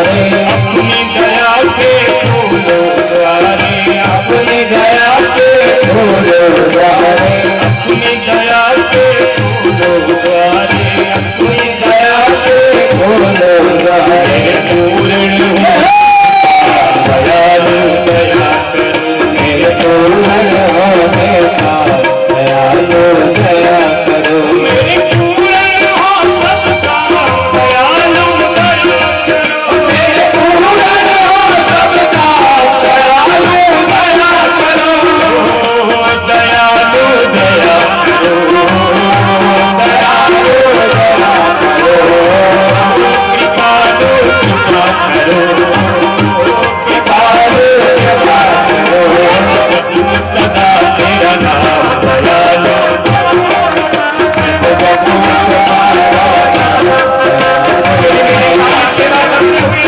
अपनी दया के खोलो द्वारे, अपनी दया के खोलो द्वारे, अपनी दया के खोलो द्वारे, अपनी दया के खोलो द्वारे। पूर्ण दयालु दया करो, मेरे पूर्ण होने का दयालु दया करो, मेरे पूर्ण हो सबका दयालु दया करो, मेरे पूर्ण हो सबका दयालु दया करो, दयालु दया करो, दयालु दया करो, कृपालु कृपा करो, कृपालु कृपा करो, सदा तेरा नाम दयालु, सेवा करते हुए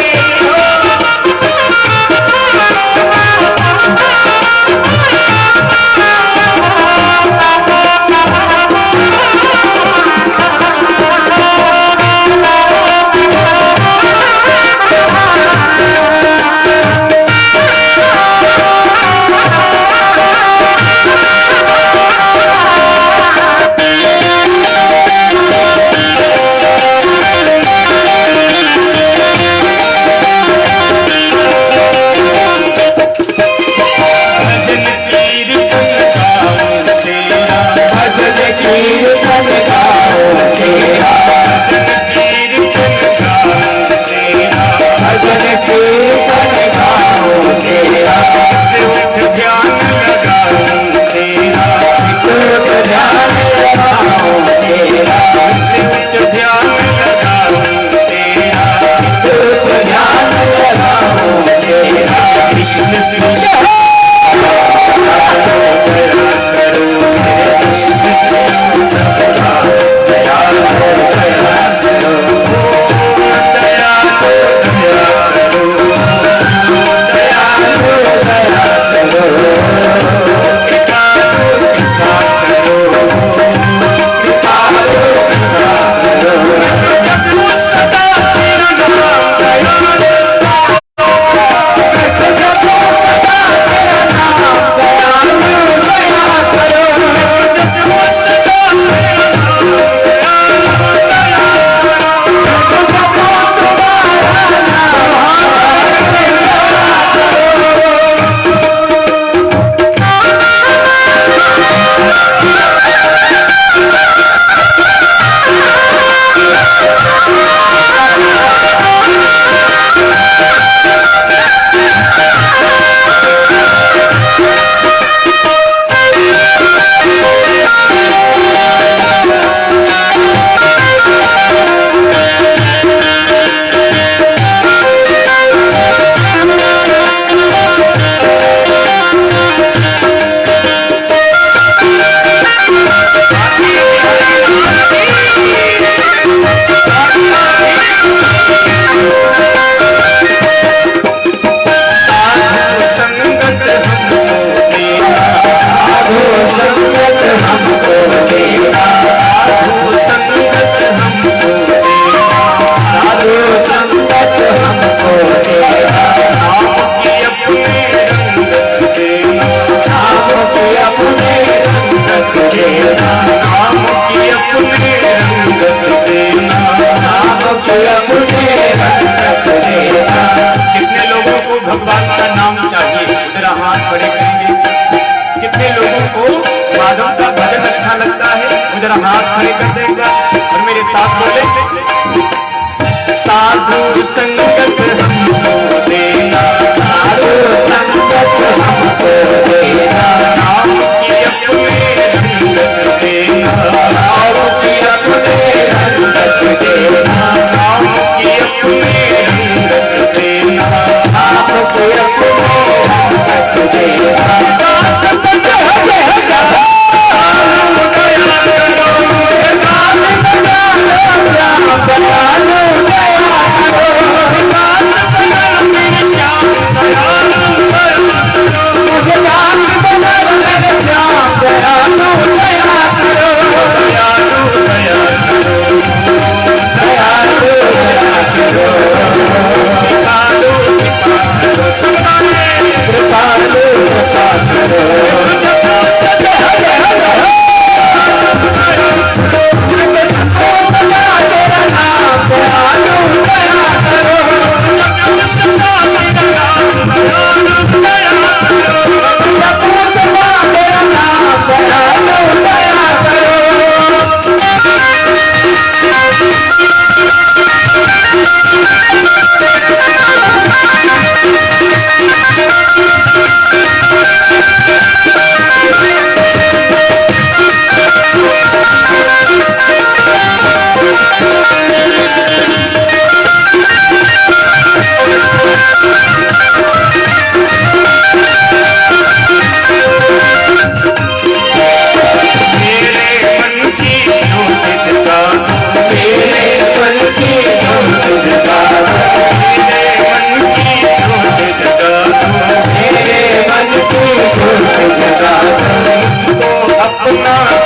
भजन कीर्तन गाऊं तेरा, भजन कीर्तन गाओ तेरा, भजन कीर्तन गाऊं तेरा, भजन कीर्तन गाओ तेरा, उठ ध्यान लगाऊं तेरा, दूत ध्यान लगाओ तेरा, उठ ध्यान लगाऊं तेरा, दूत ध्यान लगाओ तेरा। कृष्ण कृष्ण दया करो, मेरे कृष्ण कृष्ण दया करो, दया करो, दयालु दया करो, कृपालु कृपा करो, कृपालु कृपा करो, जपो सदा तेरा नाम दयालु, जपो सदा तेरा नाम दयालु दया करो, जपो सदा तेरा नाम दयालु, दया करो, जपो तुम्हारा नाम दया करो। साधु संगत हमको देना, साधु संगत हमको देना, साधु संगत हमको देना, साधु संगत हमको देना, नाम की अपने रंगत देना, नाम की अपने रंगत देना, नाम की अपने रंगत देना। नाम की अपने रंगत देना। कितने लोगों को भगवान का नाम चाहिए, जरा हाथ बड़े करेंगे। कितने लोगों को माधव का भजन अच्छा लगता है, वो जरा हाथ खड़े कर देगा और मेरे साथ बोले, साधु संगत हमको देना, साधु संगत हमको देना, नाम की अपने रंगत देना, नाम की अपने रंगत देना, नाम की अपने रंगत देना। नाम की अपने रंगत देना। दास बन हमें सदा दया करो, दयालु दया करो, दास बन मेरे श्याम दयालु दया करो, मुझे दास बना मेरे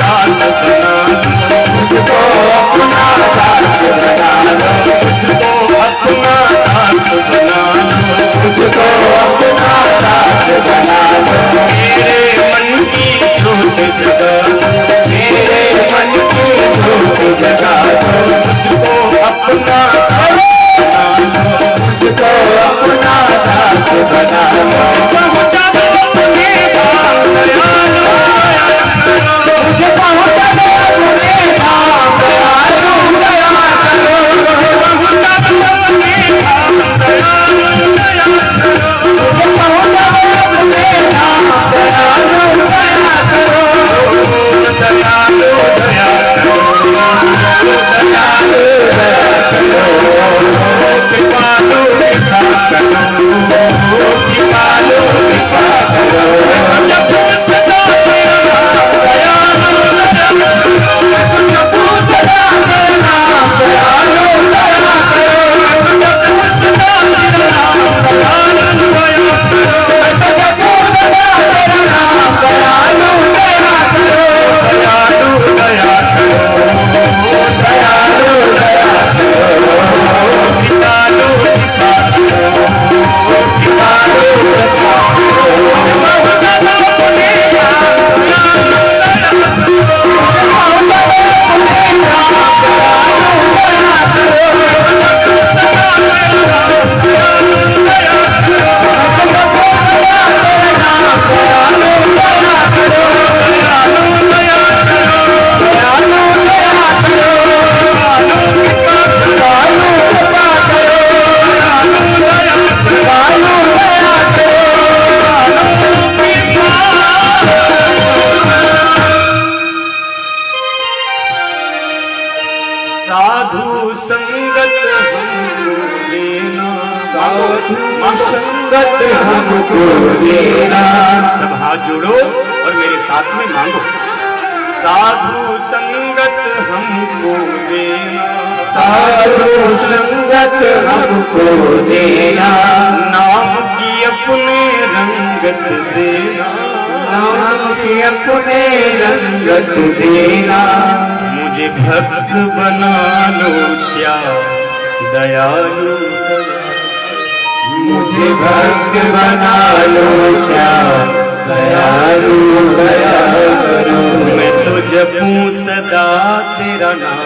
दास बना लो, मुझको अपना दास बना लो, मुझको अपना दास बना लो, मुझको अपना दास बना लो। मेरे मन की ज्योत जगा दो, मेरे मन की ज्योत जगा दो, मुझको अपना दास बना लो, मुझको अपना दास बना लो। पहुंचा दो अपने धाम दयालु, मुझे पहुंचा दो अपने धाम दयालु, दया करो। पहुंचा दो अपने धाम दयालु, दया करो। मुझे पहुंचा दो अपने धाम दयालु, दया करो। दयालु दया करो, दयालु दया करो, कृपालु कृपा करो, कृपालु कृपा करो। जब सदा तेरा नाम दयालु दया करो, जब सदा तेरा नाम दयालु दया करो, जब सदा तेरा नाम दयालु दया करो, जब सदा तेरा नाम दयालु दया करो। दयालु दया करो, दयालु दया करो, कृपालु कृपा करो, कृपालु कृपा करो। पहुंचा दो अपने धाम दयालु दया करो, सदा तेरा नाम दयालु दया करो, दयालु दया करो, कृपालु कृपा करो, दयालु दया साधु संगत हमको देना, साधु संगत हमको देना, सब हाथ जोड़ो और मेरे साथ में मांगो। साधु संगत हमको देना, साधु संगत हमको देना, नाम की अपने रंगत देना, नाम की अपने रंगत देना। मुझे भक्त बना लो श्याम दयालु, मुझे भक्त बना लो श्याम दयालु, दया करो। मैं तो जपूं सदा तेरा नाम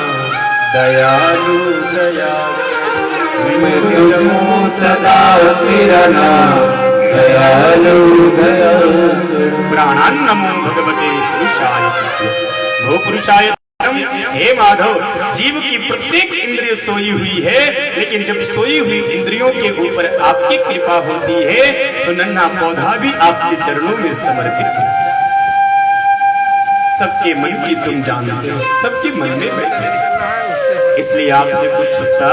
दयालु दया करो, मैं तुझको सदा तेरा नाम दयालु, दया करो। प्राणान नमो भगवते पुरुषाय भो पुरुषाय। हे माधव, जीव की प्रत्येक इंद्रिय सोई हुई है, लेकिन जब सोई हुई इंद्रियों के ऊपर आपकी कृपा होती है तो नन्हा पौधा भी आपके चरणों में समर्पित है। सबके मन की तुम जानते हो, सबके मन में बैठे, इसलिए आपसे कुछ छुट्टा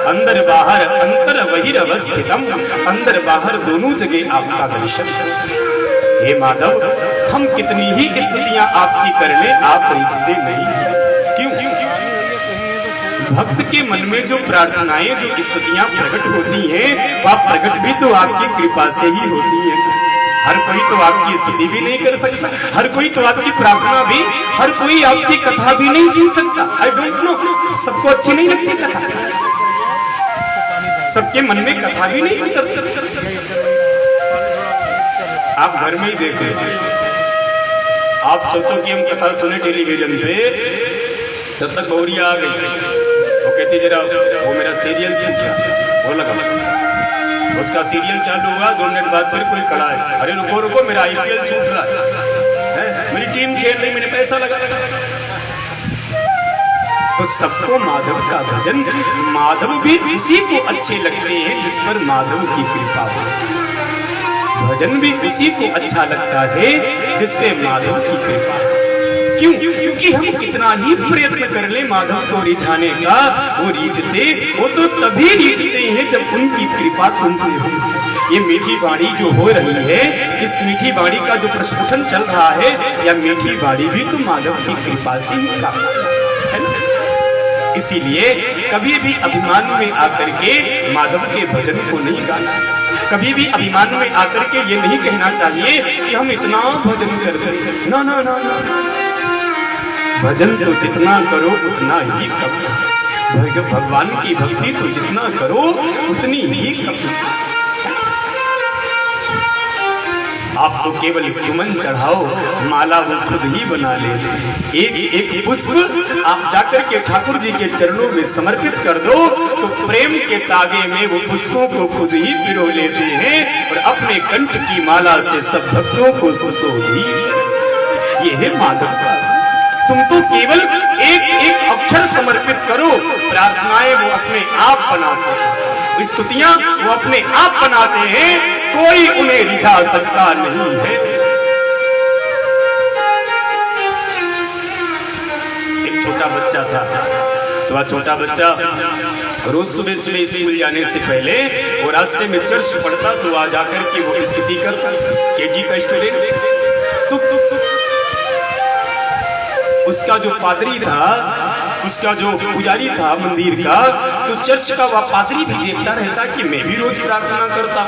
अंदर बाहर अंतर बहिर अवस्थितम, अंदर बाहर दोनों जगह आपका दर्शन। हे माधव, हम कितनी ही स्तुतियां आपकी कर ले, आप रिझते नहीं। क्यों? भक्त के मन में जो प्रार्थनाएं, जो स्तुतियां प्रकट होती हैं, वह प्रकट भी तो आपकी कृपा से ही होती है। हर कोई तो आपकी स्तुति भी नहीं कर सकता, हर कोई तो आपकी प्रार्थना भी, हर कोई आपकी कथा भी नहीं सुन सकता। आई डोंट नो, सबको अच्छी नहीं लगती कथा, सबके मन में कथा भी नहीं उतरती। आप घर में ही देखें, आप सोचो कि हम कथा सुने टेलीविजन पे, तब तक गौरिया आ गई, वो कहती जरा वो मेरा सीरियल चल रहा, वो लगा उसका सीरियल चालू हुआ, 2 मिनट बाद फिर कोई खड़ा है, अरे रुको रुको मेरा IPL छूट रहा है, मेरी टीम खेल रही, मैंने पैसा लगा। तो सबको माधव का भजन, माधव भी उसी को अच्छे लगते हैं जिस पर माधव की कृपा हो, भजन भी उसी को अच्छा लगता है जिस पे माधव की कृपा। क्यों? क्योंकि हम कितना ही प्रयत्न कर ले माधव को रिझाने का, वो रिझते, वो तो तभी रिझते हैं जब उनकी कृपा तुम पे हो। ये मीठी बाणी जो हो रही है, इस मीठी बाणी का जो प्रश्न चल रहा है, या मीठी बाणी भी तो माधव की कृपा से ही काम है ना। इसीलिए कभी भी अभिमान में आकर के माधव के भजन को नहीं गाना, कभी भी अभिमान में आकर के ये नहीं कहना चाहिए कि हम इतना भजन करते हैं। ना ना ना ना, भजन तो जितना करो उतना ही कम, भगवान की भक्ति तो जितना करो उतनी ही कम। आप तो केवल सुमन चढ़ाओ, माला वो खुद ही बना ले। एक एक पुष्प आप जाकर के ठाकुर जी के चरणों में समर्पित कर दो तो प्रेम के तागे में वो पुष्पों को खुद ही पिरो लेते हैं और अपने कंठ की माला से सब भक्तों को सुशोभी। ये है माधव का। तुम तो केवल एक एक अक्षर समर्पित करो, प्रार्थनाएं वो अपने आप बनाते हैं, स्तुतियां वो अपने आप बनाते हैं, कोई उन्हें रिझा सकता नहीं है। एक छोटा बच्चा था, तो वह छोटा बच्चा रोज सुबह सुबह स्कूल जाने से पहले वो रास्ते में चर्च पढ़ता, तो आ जाकर के वो स्तुति करता। केजी का स्टूडेंट उसका जो पादरी था, उसका जो पुजारी था मंदिर का, तो चर्च का वह पादरी भी देखता रहता कि मैं भी रोज प्रार्थना करता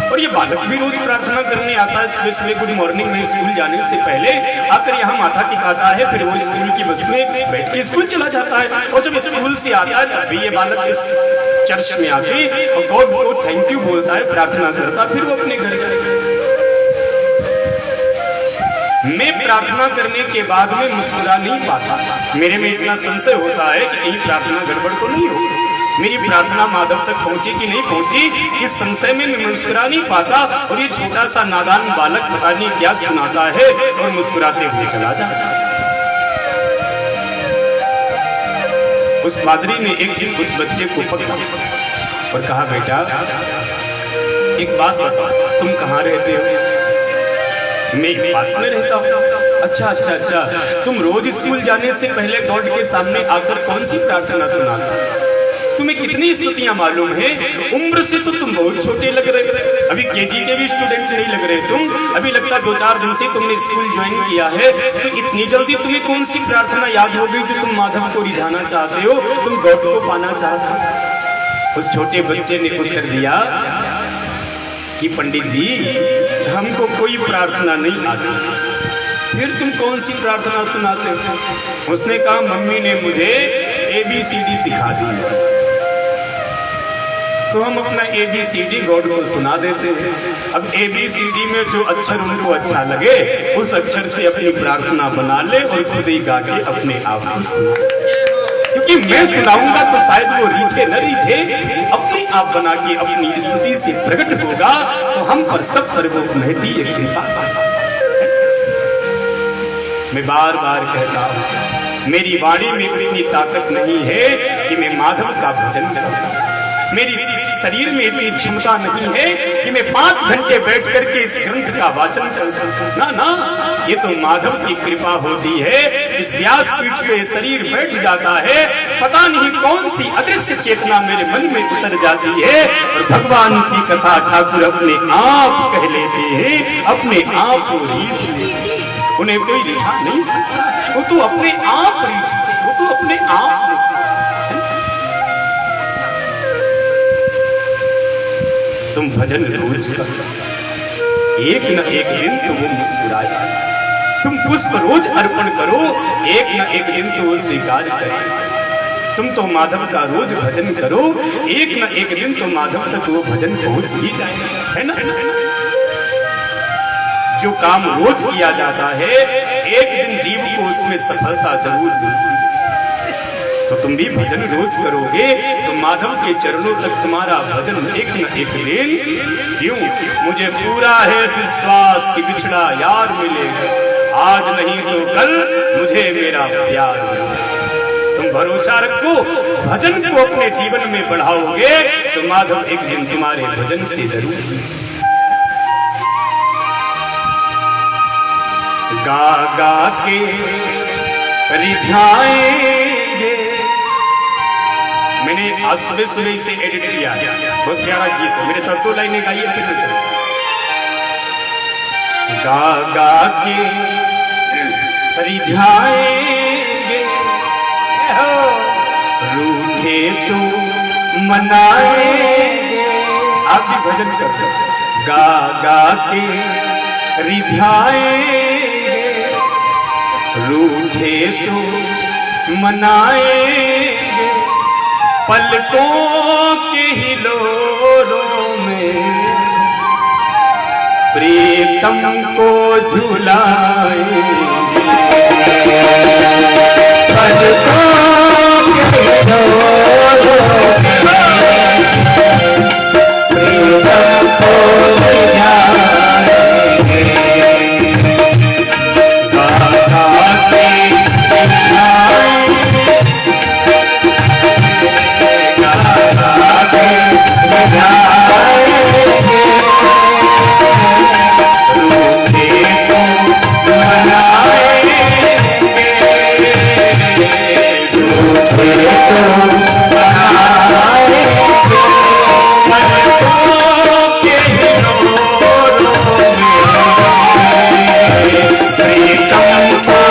और ये बालक भी रोज प्रार्थना करने आता है सुबह सुबह गुड मॉर्निंग में स्कूल जाने से पहले आकर यहाँ माथा टिकाता है, फिर वो स्कूल की बस में बैठ के स्कूल चला जाता है और जब स्कूल से आता है तब भी ये बालक इस चर्च में आके और गॉड को थैंक यू बोलता है, प्रार्थना करता, फिर वो अपने घर। मैं प्रार्थना करने के बाद में मुस्कुरा नहीं पाता, मेरे में इतना संशय होता है कि कहीं प्रार्थना गड़बड़ तो नहीं हो, मेरी प्रार्थना माधव तक पहुंची कि नहीं पहुंची, इस संशय में मैं मुस्कुरा नहीं पाता और ये छोटा सा नादान बालक पता नहीं क्या सुनाता है और मुस्कुराते हुए चला जाता है। उस पादरी ने एक दिन उस बच्चे को पकड़ा और कहा, बेटा एक बात बताओ, तुम कहाँ रहते हो? मैं पास में रहता हूँ। अच्छा अच्छा अच्छा, तुम रोज स्कूल जाने से पहले गॉड के सामने आकर कौन सी प्रार्थना सुनाते? तुम्हें कितनी स्तुतियां मालूम है? उम्र से तो तुम बहुत छोटे लग रहे, अभी केजी के भी स्टूडेंट नहीं लग रहे तुम, अभी लगता 2-4 दिन से तुमने स्कूल ज्वाइन किया है, तो इतनी जल्दी तुम्हें कौन सी प्रार्थना याद हो गई जो तुम माधव को रिझाना चाहते हो, तुम गॉड को पाना चाहते हो? उस छोटे बच्चे ने उत्तर दिया कि पंडित जी हमको कोई प्रार्थना नहीं आती। फिर तुम कौन सी प्रार्थना सुनाते हो? उसने कहा, मम्मी ने मुझे ABCD सिखा दी, तो हम अपना ABCD गॉड को सुना देते हैं। अब ABCD में जो अक्षर उनको अच्छा लगे उस अक्षर से अपनी प्रार्थना बना ले और खुद ही गा के अपने आप को सुना, क्योंकि मैं सुनाऊंगा तो शायद वो रीझे न रीझे, अपने आप बना के अपनी स्तुति से प्रकट होगा तो हम पर सब सर्वोपरि कृपा। मैं बार बार कहता हूं, मेरी वाणी में इतनी ताकत नहीं है कि मैं माधव का भजन करूं, मेरी शरीर में इतनी क्षमता नहीं है कि मैं 5 घंटे बैठ करके इस ग्रंथ का वाचन कर सकूं। ना ना, ये तो माधव की कृपा होती है। इस व्यासपीठ पे शरीर बैठ जाता है, पता नहीं कौन सी अदृश्य चेतना मेरे मन में उतर जाती है और भगवान की कथा ठाकुर अपने आप कह लेते हैं, अपने आप को रीझ लेते, उन्हें कोई रिझा नहीं सकता, वो तो अपने आप रीझते, वो तो अपने आप। तुम भजन रोज करो, एक न एक दिन तो वो मुस्कुराए। तुम पुष्प रोज अर्पण करो, एक न एक दिन तो वो स्वीकार करे। तुम तो माधव का रोज भजन करो, एक न एक दिन तो माधव तक वो भजन पहुंच ही जाए, है ना? जो काम रोज किया जाता है एक दिन जीव को उसमें सफलता जरूर मिलती है। तो तुम भी भजन रोज करोगे तो माधव के चरणों तक तुम्हारा भजन एक न एक दिन। क्यों? मुझे पूरा है विश्वास कि बिछड़ा यार मिलेगा, आज नहीं तो कल मुझे मेरा प्यार मिलेगा। तुम भरोसा रखो, भजन को अपने जीवन में बढ़ाओगे तो माधव एक दिन तुम्हारे भजन से जरूर। गा गा के रिझाएंगे, मैंने आज सुबह सुबह इसे एडिट किया, बहुत प्यारा गीत है, मेरे साथ 2 लाइनें गाइए फिर मैं चलूं। गा गा के रिझाएंगे, रूठे तो मनाएंगे। आप भी भजन करते, गा गा के रिझाएंगे, रूठे तो मनाएंगे पलकों के हिलोरों में, प्रीतम को झुलाएंगे पलकों के हिलोरों में, प्रीतम को झुलाएंगे। गाथा के दिखाएंगे, गाथा के दिखाएंगे। रूठे तो मनाएंगे, रूठे तो मनाएंगे। पलकों के हिलोरों में, प्रीतम को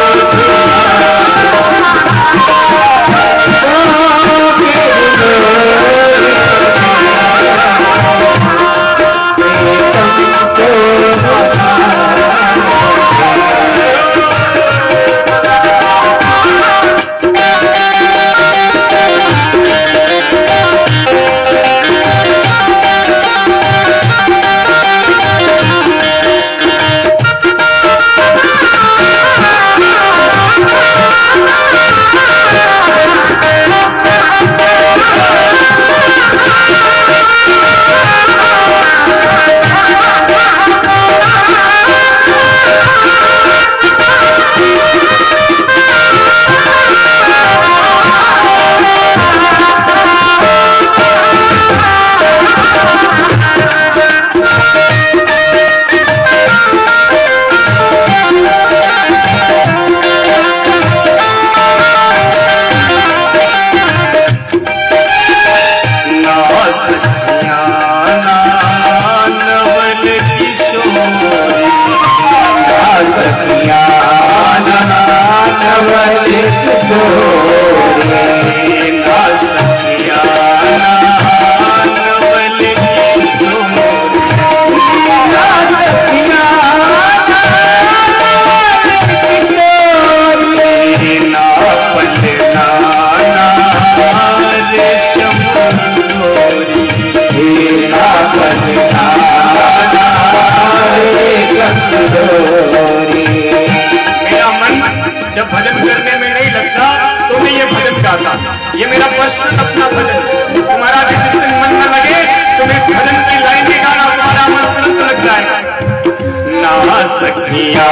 जब भजन करने में नहीं लगता तो मैं ये भजन गाता। ये मेरा पर्सनल अपना भजन। तुम्हारा भी जिस दिन मन न लगे तो मैं इस भजन की लाइन में गाना तुम्हारा मन तुरंत लग जाएगा। ना सखिया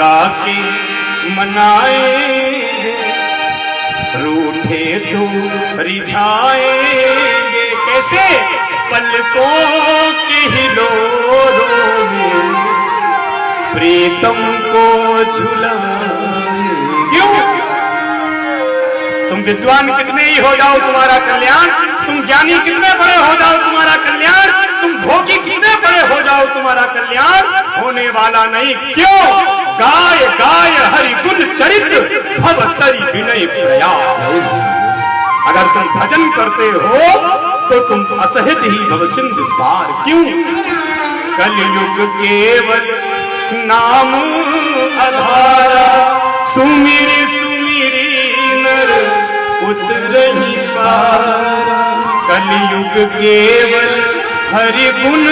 गा के मनाएंगे, रूठे तो रिझाएंगे। कैसे? पलकों के हिलोरों में प्रीतम को झुलाएंगे। क्यों? तुम विद्वान कितने ही हो जाओ तुम्हारा कल्याण, तुम ज्ञानी कितने बड़े हो जाओ तुम्हारा कल्याण, तुम भोगी कितने बड़े हो जाओ तुम्हारा कल्याण होने वाला नहीं। क्यों? गाय गाय हरि गुण चरित्र भव तरि विनय प्रयास। अगर तुम भजन करते हो तो तुम असहज ही भव सिंधु पार। क्यों? कलयुग केवल नाम आधारा, सुमिर सुमिरी नर उतरहि पारा। कलयुग केवल हरि गुण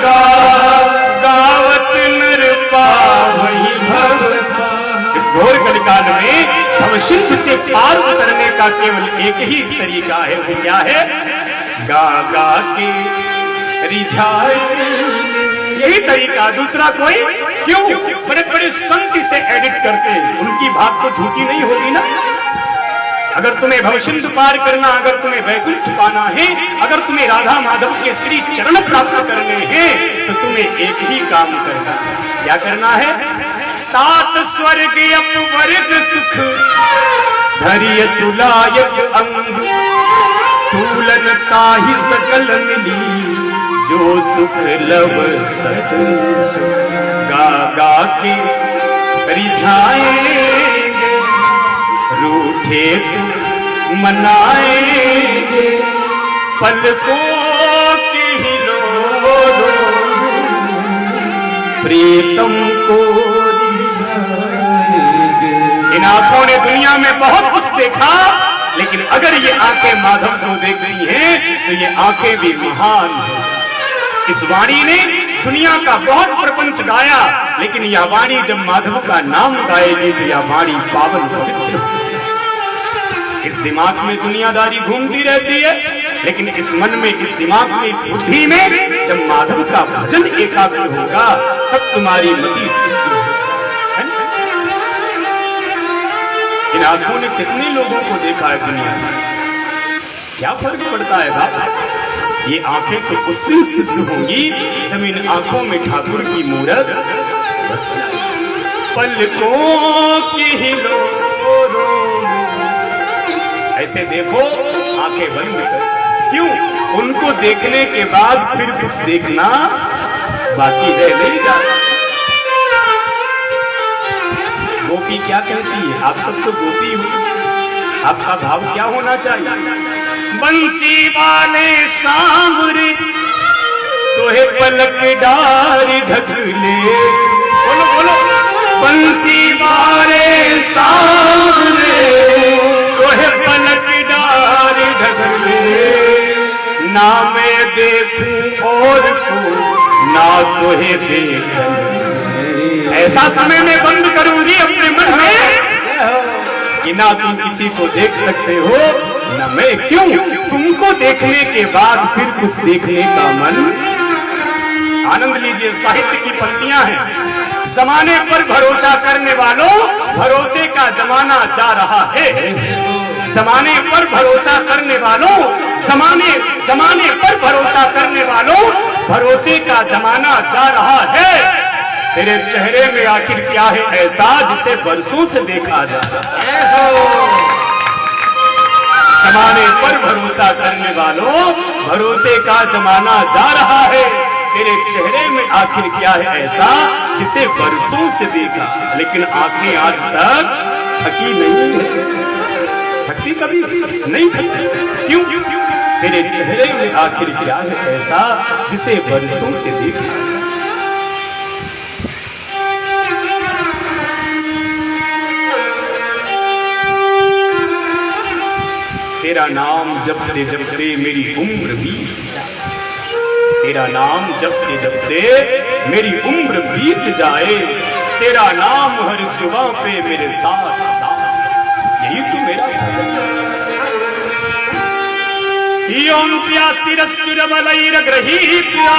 गावत नर पावहि भव। इस घोर कलिकाल में भव सिंधु से पार उतरने का केवल एक ही तरीका है। वो क्या है? गा गा के रिझाए, यही तरीका, दूसरा कोई। क्यों? बड़े बड़े संत इसे एडिट करते हैं, उनकी बात तो झूठी नहीं होगी ना। अगर तुम्हें भवसिंधु पार करना, अगर तुम्हें वैकुंठ पाना है, अगर तुम्हें राधा माधव के श्री चरण प्राप्त करने हैं, तो तुम्हें एक ही काम करना है। क्या करना है? सात स्वर्ग अपवर्ग सुख धैर्य तुलायक अंग, तूलन ताहि सकल मिली जो सुख लव सत। गा गा के रिझाएंगे, रूठे तो मनाएंगे, पलकों के हिलोरों प्रीतम को रिझाएंगे। इन आंखों ने दुनिया में बहुत कुछ देखा, लेकिन अगर ये आंखें माधव को देख रही हैं तो ये आंखें भी महान हैं। इस वाणी ने दुनिया का बहुत प्रपंच गाया, लेकिन यह वाणी जब माधव का नाम गाएगी तो यह वाणी पावन पवित्र। इस दिमाग में दुनियादारी घूमती रहती है, लेकिन इस मन में, इस दिमाग में, इस बुद्धि में जब माधव का भजन एकाग्र होगा तब तुम्हारी मति सिद्ध होगी। इन आंखों ने कितने लोगों को देखा है दुनिया में, क्या फर्क पड़ता है बाप? ये आंखें तो उस दिन सिद्ध होंगी जब इन आंखों में ठाकुर की मूरत बस जाए। पलकों की हिलोरों ऐसे देखो, आंखें बंद कर। क्यों? उनको देखने के बाद फिर कुछ देखना बाकी है नहीं जाता। गोपी क्या कहती है? आप सब तो गोपी हो, आपका भाव क्या होना चाहिए? बंसी वाले सांवरे तोहे पलक डारी ढक ले। बोलो बोलो। बंसी वाले सांवरे तोहे पलक डारी ढक ले, ना मैं देखूं और को ना तोहे देखूं। ऐसा समय मैं बंद करूंगी अपने मन में कि ना तुम किसी को देख सकते हो ना मैं। क्यों? तुमको देखने के बाद फिर कुछ देखने का मन। आनंद लीजिए, साहित्य की पंक्तियां हैं। जमाने पर भरोसा करने वालों, भरोसे का जमाना जा रहा है। जमाने पर भरोसा करने वालों, जमाने पर भरोसा करने वालों, भरोसे का जमाना जा रहा है। तेरे चेहरे में आखिर क्या है ऐसा जिसे बरसों से देखा जाता है? जमाने पर भरोसा करने वालों, भरोसे का जमाना जा रहा है। तेरे चेहरे में आखिर क्या है ऐसा जिसे बरसों से देखा, लेकिन आंखें आज तक थकी नहीं है। थकती कभी नहीं थकती। क्यों? तेरे चेहरे में आखिर क्या है ऐसा जिसे बरसों से देखा। तेरा नाम जपते जपते मेरी उम्र बीत जाए। तेरा नाम जपते जपते मेरी उम्र बीत जाए। तेरा नाम हर जुबां पे मेरे साथ साथ, यही तो मेरा भजन है। यों प्यासी रसुर वलैर ग्रहीत्या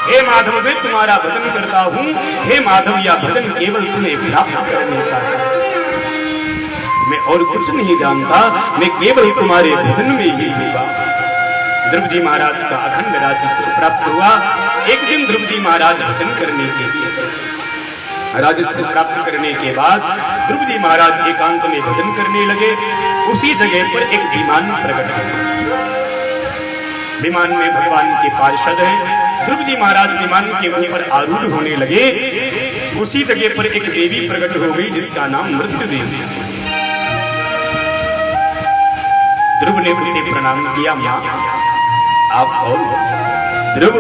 हे माधव मैं तुम्हारा भजन करता हूँ, हे माधव यह भजन केवल तुम्हें प्राप्त करने का है, मैं और कुछ नहीं जानता, मैं केवल तुम्हारे भजन में ही होगा। ध्रुव जी महाराज का अखंड राजस्व प्राप्त हुआ। एक दिन ध्रुव जी महाराज भजन करने के लिए राजस्व प्राप्त करने के बाद ध्रुव जी महाराज एकांत में भजन करने लगे। उसी जगह पर एक विमान प्रकट हुआ। विमान में भगवान के पार्षद हैं। ध्रुव जी महाराज विमान के ऊपर आरूढ़ होने लगे। उसी जगह पर एक देवी प्रकट हो गई जिसका नाम मृत्यु देवी। ध्रुव ने उसे प्रणाम किया, मां आप और ध्रुव,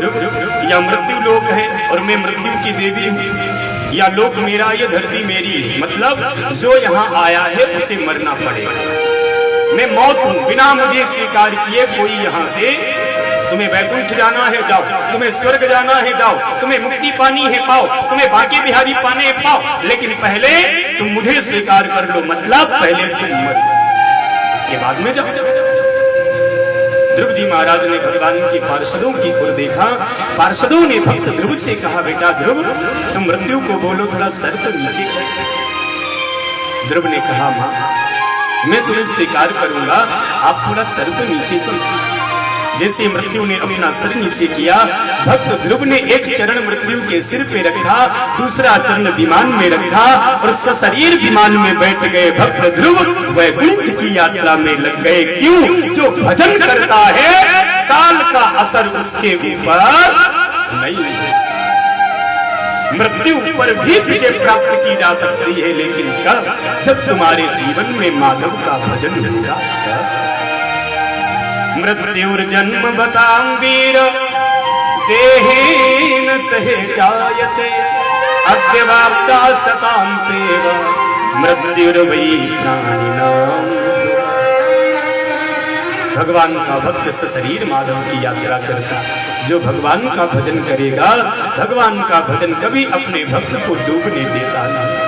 यह मृत्यु लोक है और मैं मृत्यु की देवी हूँ। यह लोक मेरा, यह धरती मेरी है, मतलब जो यहाँ आया है उसे मरना पड़ेगा। मैं मौत हूँ, बिना मुझे स्वीकार किए कोई यहाँ से, तुम्हें वैकुंठ जाना है जाओ, तुम्हें स्वर्ग जाना है जाओ, तुम्हें मुक्ति पानी है पाओ, तुम्हें बाकी बिहारी पाने है पाओ, लेकिन पहले तुम मुझे स्वीकार कर लो, मतलब पहले तुम मर, उसके बाद में जाओ। ध्रुव जी महाराज ने भगवान के पार्षदों की ओर देखा। पार्षदों ने भक्त ध्रुव से कहा, बेटा ध्रुव तुम मृत्यु को बोलो थोड़ा सर तो नीचे। ध्रुव ने कहा, मां मैं तुम्हें स्वीकार करूंगा, आप थोड़ा सर तो नीचे कीजिए। जैसे मृत्यु ने अपना सर नीचे किया, भक्त ध्रुव ने एक चरण मृत्यु के सिर पे रखा, दूसरा चरण विमान में रखा और सशरीर विमान में बैठ गए। भक्त ध्रुव वैकुंठ की यात्रा में लग गए। क्यों? जो भजन करता है काल का असर उसके ऊपर नहीं है। मृत्यु पर भी विजय प्राप्त की जा सकती है, लेकिन कब? जब तुम्हारे जीवन में माधव का भजन होगा। मृत्युर्जन्म बतां वीर देहेन सहे जायते, अद्यवाप्ता सतां तेव मृत्युर्वै प्राणिनां। भगवान का भक्त सशरीर माधव की यात्रा करता। जो भगवान का भजन करेगा, भगवान का भजन कभी अपने भक्त को डूबने देता नहीं।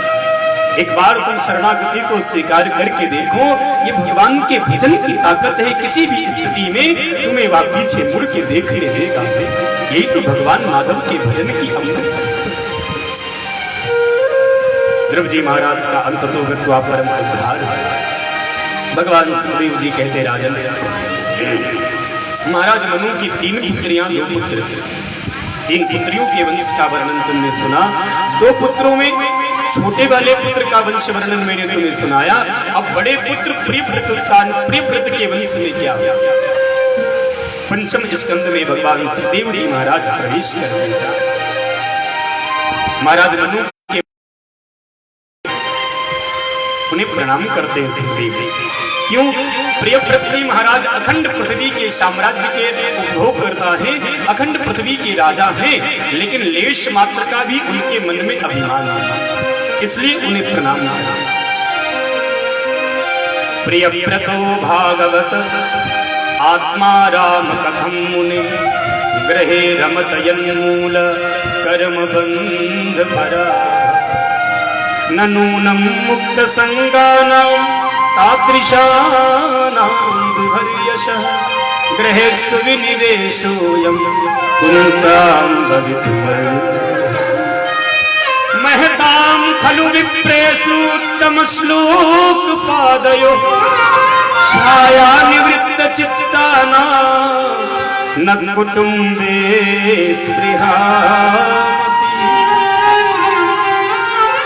एक बार तुम शरणागति को स्वीकार करके देखो, ये भगवान के भजन की ताकत है। किसी भी स्थिति में तुम्हें वह पीछे मुड़ के देखने देगा। यही तो भगवान माधव के भजन की अमृत है। ध्रुव जी महाराज का अंतर्गतवा परम उद्धार। भगवान सुखदेव जी कहते, राजन महाराज मनु की 3 पुत्रियां 2 पुत्र, 3 पुत्रियों के वंश का वर्णन तुमने सुना। 2 पुत्रों में छोटे वाले पुत्र का वंश वर्णन मैंने तुम्हें सुनाया। अब बड़े पुत्र प्रियव्रत के वंश में क्या हुआ? 5वें स्कंद में भगवान सुखदेव जी महाराज प्रवेश कर रहे हैं। महाराज मनु के उन्हें प्रणाम करते हैं सुखदेव जी। क्यों? प्रियव्रत जी महाराज अखंड पृथ्वी के साम्राज्य के उपभोग करता है, अखंड पृथ्वी के राजा हैं, लेकिन लेश मात्र का भी उनके मन में अभिमान है, इसलिए उन्हें प्रणाम किया। प्रियव्रतो भागवत आत्मा राम कथम मुनि, ग्रहे रमत यन्मूल कर्म बंध भरा, नूनम मुक्त संगानां तादृशानां विभर्यशः, गृहेषु विनिवेशोऽयं पुंसां भवितुमर्हति। महतां खलु विप्रेषु उत्तम श्लोक पादयो, छाया निवृत्त चित्तानां न कुटुम्बे स्पृहामति।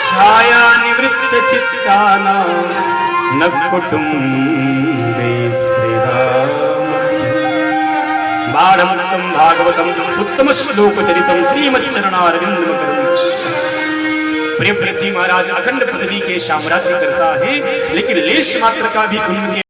छाया निवृत्त चित्तानां न कुटुम्बे स्पृहामति। बारहमुक्तम भागवतम उत्तम श्लोक चरितम श्रीमच्चरणारविंदम। प्रियव्रत जी महाराज अखंड पृथ्वी के साम्राज्य करता है, लेकिन लेश मात्र का भी उनके